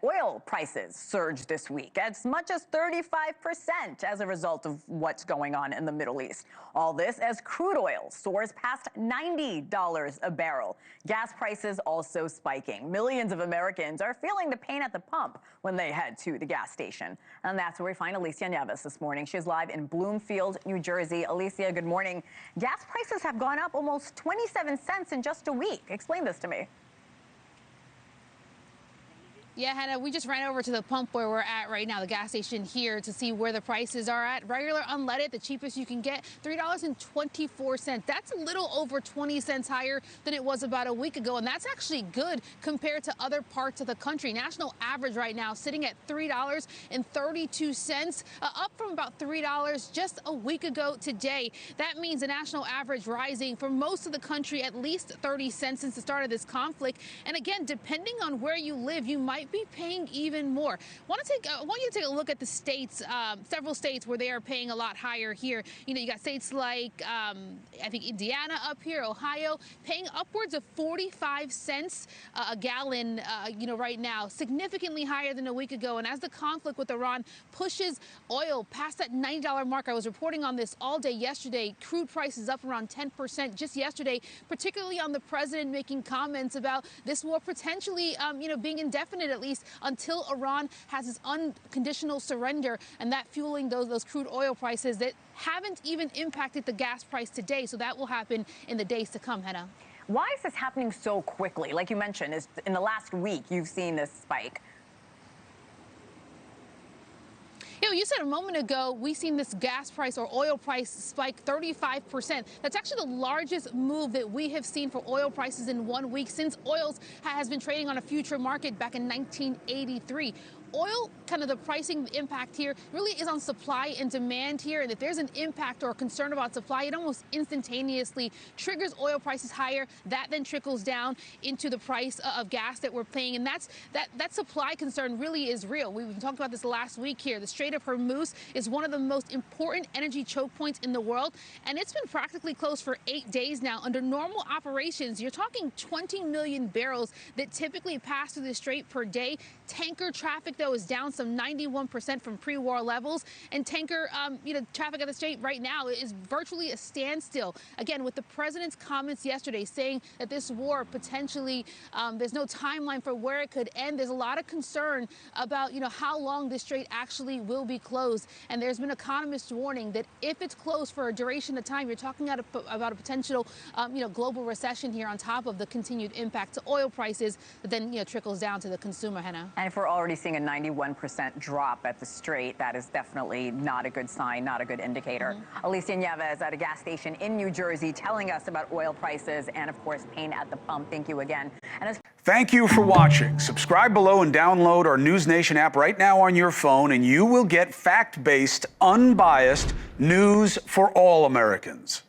oil prices surged this week, as much as 35% as a result of what's going on in the Middle East. All this as crude oil soars past $90 a barrel. Gas prices also spiking. Millions of Americans are feeling the pain at the pump when they head to the gas station. And that's where we find Alicia Nieves this morning. She's live in Bloomfield, New Jersey. Alicia, good morning. Gas prices have gone up almost 27 cents in just a week. Explain this to me. Yeah, Hena, we just ran over to the pump where we're at right now, the gas station here, to see where the prices are at. Regular unleaded, the cheapest you can get, $3.24. That's a little over 20 cents higher than it was about a week ago, and that's actually good compared to other parts of the country. National average right now sitting at $3.32, up from about $3 just a week ago today. That means the national average rising for most of the country at least 30 cents since the start of this conflict. And again, depending on where you live, you might be paying even more. I want you to take a look at the states, several states where they are paying a lot higher here. You know, you got states like, I think Indiana up here, Ohio, paying upwards of 45 cents a gallon, you know, right now, significantly higher than a week ago. And as the conflict with Iran pushes oil past that $90 mark, I was reporting on this all day yesterday, crude prices up around 10% just yesterday, particularly on the president making comments about this war potentially, you know, being indefinite at least until Iran has its unconditional surrender, and that fueling those crude oil prices that haven't even impacted the gas price today. So that will happen in the days to come, Hena. Why is this happening so quickly? Like you mentioned, is in the last week you've seen this spike. You know, you said a moment ago, we've seen this gas price or oil price spike 35%. That's actually the largest move that we have seen for oil prices in 1 week since oil has been trading on a future market back in 1983. Oil, kind of the pricing impact here really is on supply and demand here. And if there's an impact or concern about supply, it almost instantaneously triggers oil prices higher. That then trickles down into the price of gas that we're paying. And that supply concern really is real. We've talked about this last week here. The Strait of Hormuz is one of the most important energy choke points in the world. And it's been practically closed for 8 days now. Under normal operations, you're talking 20 million barrels that typically pass through the strait per day. Tanker traffic, though, is down some 91% from pre-war levels, and tanker you know, traffic at the strait right now is virtually a standstill. Again, with the president's comments yesterday saying that this war potentially, there's no timeline for where it could end. There's a lot of concern about, you know, how long this strait actually will be closed. And there's been economists warning that if it's closed for a duration of time, you're talking about a potential, you know, global recession here on top of the continued impact to oil prices that then, you know, trickles down to the consumer, Hena. And if we're already seeing a 91% drop at the Strait, that is definitely not a good sign, not a good indicator. Alicia Nieves at a gas station in New Jersey telling us about oil prices and, of course, pain at the pump. Thank you again. Thank you for watching. Subscribe below and download our NewsNation app right now on your phone, and you will get fact-based, unbiased news for all Americans.